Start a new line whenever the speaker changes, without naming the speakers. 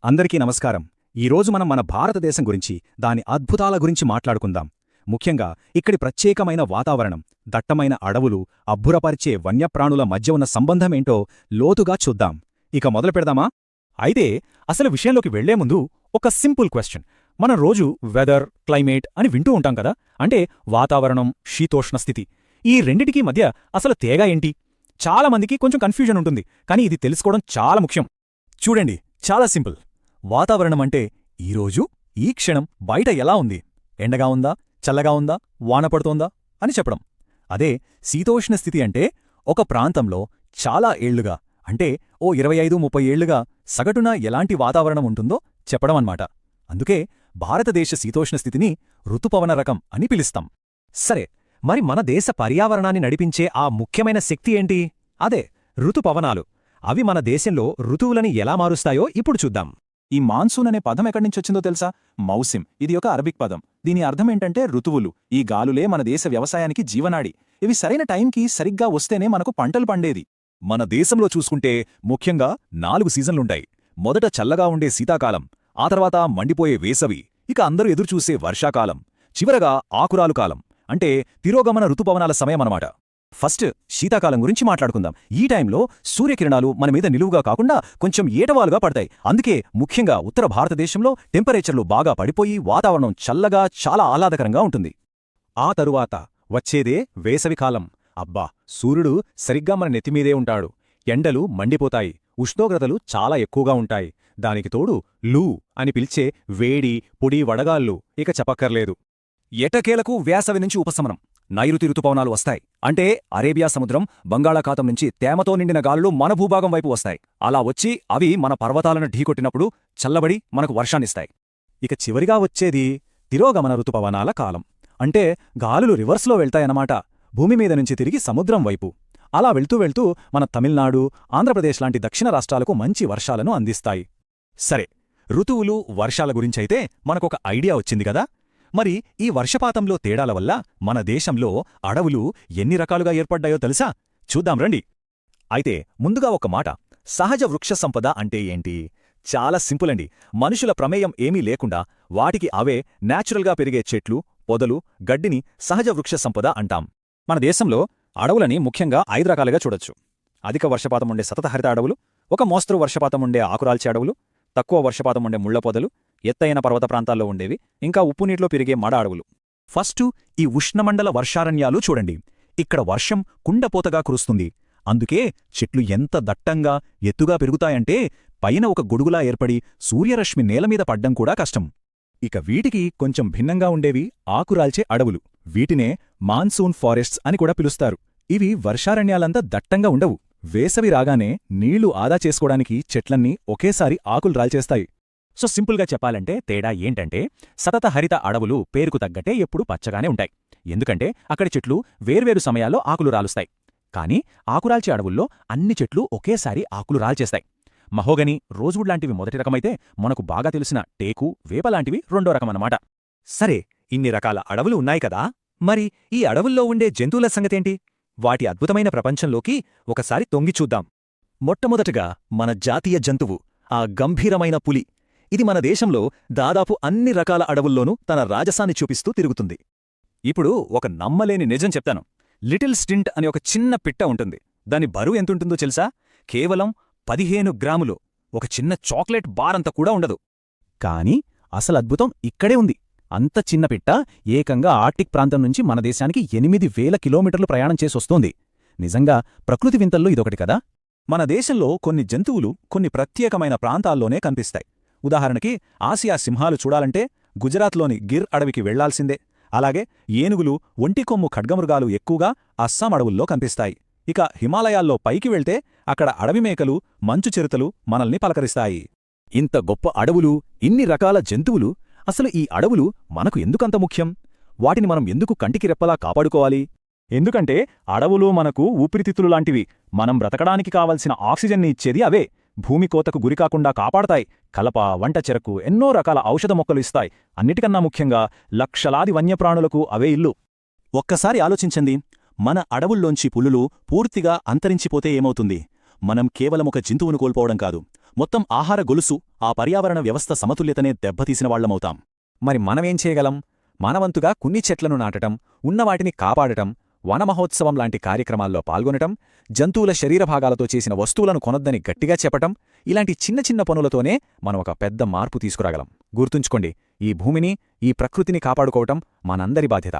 అందరికీ నమస్కారం. ఈరోజు మనం మన భారతదేశం గురించి, దాని అద్భుతాల గురించి మాట్లాడుకుందాం. ముఖ్యంగా ఇక్కడి ప్రత్యేకమైన వాతావరణం, దట్టమైన అడవులు, అబ్బురపరిచే వన్యప్రాణుల మధ్య ఉన్న సంబంధమేంటో లోతుగా చూద్దాం. ఇక మొదలు పెడదామా? అయితే అసలు విషయంలోకి వెళ్లే ముందు ఒక సింపుల్ క్వశ్చన్. మనం రోజు వెదర్, క్లైమేట్ అని వింటూ ఉంటాం కదా, అంటే వాతావరణం, శీతోష్ణ స్థితి. ఈ రెండిటికీ మధ్య అసలు తేగా ఏంటి? చాలామందికి కొంచెం కన్ఫ్యూజన్ ఉంటుంది, కానీ ఇది తెలుసుకోవడం చాలా ముఖ్యం. చూడండి, చాలా సింపుల్. వాతావరణం అంటే ఈరోజు, ఈ క్షణం బయట ఎలా ఉంది, ఎండగా ఉందా, చల్లగా ఉందా, వాన పడుతోందా అని చెప్పడం. అదే శీతోష్ణ స్థితి అంటే ఒక ప్రాంతంలో చాలా ఏళ్లుగా, అంటే ఓ 25-30 ఏళ్లుగా సగటున ఎలాంటి వాతావరణం ఉంటుందో చెప్పడం అన్నమాట. అందుకే భారతదేశ శీతోష్ణ స్థితిని ఋతుపవన రకం అని పిలుస్తాం. సరే, మరి మన దేశ పర్యావరణాన్ని నడిపించే ఆ ముఖ్యమైన శక్తి ఏంటి? అదే ఋతుపవనాలు. అవి మన దేశంలో ఋతువులని ఎలా మారుస్తాయో ఇప్పుడు చూద్దాం. ఈ మాన్సూన్ అనే పదం ఎక్కడ్నించొచ్చిందో తెలుసా? మౌసిమ్. ఇది ఒక అరబిక్ పదం. దీని అర్థమేంటంటే ఋతువులు. ఈ గాలులే మన దేశ వ్యవసాయానికి జీవనాడి. ఇవి సరైన టైంకి సరిగ్గా వస్తేనే మనకు పంటలు పండేది. మన దేశంలో చూసుకుంటే ముఖ్యంగా 4 సీజన్లుంటాయి. మొదట చల్లగా ఉండే శీతాకాలం, ఆ తర్వాత మండిపోయే వేసవి, ఇక అందరూ ఎదురుచూసే వర్షాకాలం, చివరగా ఆకురాలు కాలం, అంటే తిరోగమన ఋతుపవనాల సమయమన్నమాట. ఫస్ట్ శీతాకాలం గురించి మాట్లాడుకుందాం. ఈ టైంలో సూర్యకిరణాలు మన మీద నిలువుగా కాకుండా కొంచెం ఏటవాలుగా పడతాయి. అందుకే ముఖ్యంగా ఉత్తర భారతదేశంలో టెంపరేచర్లు బాగా పడిపోయి వాతావరణం చల్లగా, చాలా ఆహ్లాదకరంగా ఉంటుంది. ఆ తరువాత వచ్చేదే వేసవికాలం. అబ్బా, సూర్యుడు సరిగ్గా మన నెత్తిమీదే ఉంటాడు. ఎండలు మండిపోతాయి, ఉష్ణోగ్రతలు చాలా ఎక్కువగా ఉంటాయి. దానికి తోడు లూ అని పిలిచే వేడి, పొడి వడగాళ్ళు ఇక చెప్పక్కర్లేదు. ఎటకేలకు వేసవి నుంచి ఉపశమనం, నైరుతి ఋతుపవనాలు వస్తాయి. అంటే అరేబియా సముద్రం, బంగాళాఖాతం నుంచి తేమతో నిండిన గాలులు మన భూభాగం వైపు వస్తాయి. అలా వచ్చి అవి మన పర్వతాలను ఢీకొట్టినప్పుడు చల్లబడి మనకు వర్షాన్నిస్తాయి. ఇక చివరిగా వచ్చేది తిరోగమన ఋతుపవనాల కాలం. అంటే గాలులు రివర్స్లో వెళ్తాయన్నమాట, భూమి మీద నుంచి తిరిగి సముద్రం వైపు. అలా వెళ్తూ వెళ్తూ మన తమిళనాడు, ఆంధ్రప్రదేశ్ లాంటి దక్షిణ రాష్ట్రాలకు మంచి వర్షాలను అందిస్తాయి. సరే, ఋతువులు, వర్షాల గురించైతే మనకొక ఐడియా వచ్చింది కదా. మరి ఈ వర్షపాతంలో తేడాల వల్ల మన దేశంలో అడవులు ఎన్ని రకాలుగా ఏర్పడ్డాయో తెలుసా? చూద్దాం రండి. అయితే ముందుగా ఒక మాట, సహజ వృక్ష సంపద అంటే ఏంటి? చాలా సింపుల్ అండి. మనుషుల ప్రమేయం ఏమీ లేకుండా వాటికి అవే నేచురల్గా పెరిగే చెట్లు, పొదలు, గడ్డిని సహజ వృక్ష సంపద అంటాం. మన దేశంలో అడవులని ముఖ్యంగా 5 రకాలుగా చూడొచ్చు. అధిక వర్షపాతం ఉండే సతతహరిత అడవులు, ఒక మోస్తరు వర్షపాతం ఉండే ఆకురాల్చే అడవులు, తక్కువ వర్షపాతం ఉండే ముళ్ల పొదలు, ఎత్తైన పర్వత ప్రాంతాల్లో ఉండేవి, ఇంకా ఉప్పునీటిలో పెరిగే మడ అడవులు. ఫస్టు ఈ ఉష్ణమండల వర్షారణ్యాలు చూడండి. ఇక్కడ వర్షం కుండపోతగా కురుస్తుంది. అందుకే చెట్లు ఎంత దట్టంగా, ఎత్తుగా పెరుగుతాయంటే పైన ఒక గొడుగులా ఏర్పడి సూర్యరశ్మి నేలమీద పడ్డం కూడా కష్టం. ఇక వీటికి కొంచెం భిన్నంగా ఉండేవి ఆకురాల్చే అడవులు. వీటినే మాన్సూన్ ఫారెస్ట్స్ అని కూడా పిలుస్తారు. ఇవి వర్షారణ్యాలంతా దట్టంగా ఉండవు. వేసవి రాగానే నీళ్లు ఆదా చేసుకోవడానికి చెట్లన్నీ ఒకేసారి ఆకులు రాల్చేస్తాయి. సో సింపుల్గా చెప్పాలంటే తేడా ఏంటంటే, సతత హరిత అడవులు పేరుకు తగ్గట్టే ఎప్పుడూ పచ్చగానే ఉంటాయి. ఎందుకంటే అక్కడి చెట్లు వేర్వేరు సమయాల్లో ఆకులు రాలుస్తాయి. కానీ ఆకురాల్చే అడవుల్లో అన్ని చెట్లు ఒకేసారి ఆకులు రాల్చేస్తాయి. మహోగని, రోజ్వుడ్ లాంటివి మొదటి రకమైతే మనకు బాగా తెలిసిన టేకు, వేపలాంటివి రెండో రకమన్నమాట. సరే, ఇన్ని రకాల అడవులు ఉన్నాయి కదా, మరి ఈ అడవుల్లో ఉండే జంతువుల సంగతేంటి? వాటి అద్భుతమైన ప్రపంచంలోకి ఒకసారి తొంగిచూద్దాం. మొట్టమొదటగా మన జాతీయ జంతువు, ఆ గంభీరమైన పులి. ఇది మన దేశంలో దాదాపు అన్ని రకాల అడవుల్లోనూ తన రాజసాన్ని చూపిస్తూ తిరుగుతుంది. ఇప్పుడు ఒక నమ్మలేని నిజం చెప్తాను. లిటిల్ స్టింట్ అనే ఒక చిన్న పిట్ట ఉంటుంది. దాని బరువు ఎంతుంటుందో తెలుసా? కేవలం 15 గ్రాములు. ఒక చిన్న చాక్లెట్ బారంత కూడా ఉండదు. కానీ అసలద్భుతం ఇక్కడే ఉంది. అంత చిన్న పిట్ట ఏకంగా ఆర్టిక్ ప్రాంతం నుంచి మన దేశానికి 8,000 కిలోమీటర్లు ప్రయాణం చేసొస్తోంది. నిజంగా ప్రకృతి వింతల్లో ఇదొకటి కదా. మన దేశంలో కొన్ని జంతువులు కొన్ని ప్రత్యేకమైన ప్రాంతాల్లోనే కనిపిస్తాయి. ఉదాహరణకి ఆసియా సింహాలు చూడాలంటే గుజరాత్లోని గిర్ అడవికి వెళ్లాల్సిందే. అలాగే ఏనుగులు, ఒంటికొమ్ము ఖడ్గమృగాలు ఎక్కువగా అస్సాం అడవుల్లో కనిపిస్తాయి. ఇక హిమాలయాల్లో పైకి వెళ్తే అక్కడ అడవిమేకలు, మంచు చిరుతలు మనల్ని పలకరిస్తాయి. ఇంత గొప్ప అడవులు, ఇన్ని రకాల జంతువులు, అసలు ఈ అడవులు మనకు ఎందుకంత ముఖ్యం? వాటిని మనం ఎందుకు కంటికి రెప్పలా కాపాడుకోవాలి? ఎందుకంటే అడవులు మనకు ఊపిరితిత్తులు లాంటివి. మనం బ్రతకడానికి కావలసిన ఆక్సిజన్ని ఇచ్చేది అవే. భూమి కోతకు గురికాకుండా కాపాడతాయి. కలప, వంట చెరకు, ఎన్నో రకాల ఔషధ మొక్కలు ఇస్తాయి. అన్నిటికన్నా ముఖ్యంగా లక్షలాది వన్యప్రాణులకు అవే ఇల్లు. ఒక్కసారి ఆలోచించండి, మన అడవుల్లోంచి పులులు పూర్తిగా అంతరించిపోతే ఏమవుతుంది?
మనం కేవలం ఒక జంతువును కోల్పోవడం కాదు, మొత్తం ఆహార గొలుసు, ఆ పర్యావరణ వ్యవస్థ సమతుల్యతనే దెబ్బతీసినవాళ్లమవుతాం.
మరి మనమేం చేయగలం? మనవంతుగా కొన్ని చెట్లను నాటటం, ఉన్నవాటిని కాపాడటం, వనమహోత్సవం లాంటి కార్యక్రమాల్లో పాల్గొనటం, జంతువుల శరీరభాగాలతో చేసిన వస్తువులను కొనొద్దని గట్టిగా చెప్పటం, ఇలాంటి చిన్న చిన్న పనులతోనే మనం ఒక పెద్ద మార్పు తీసుకురాగలం. గుర్తుంచుకోండి, ఈ భూమిని, ఈ ప్రకృతిని కాపాడుకోవటం మనందరి బాధ్యత.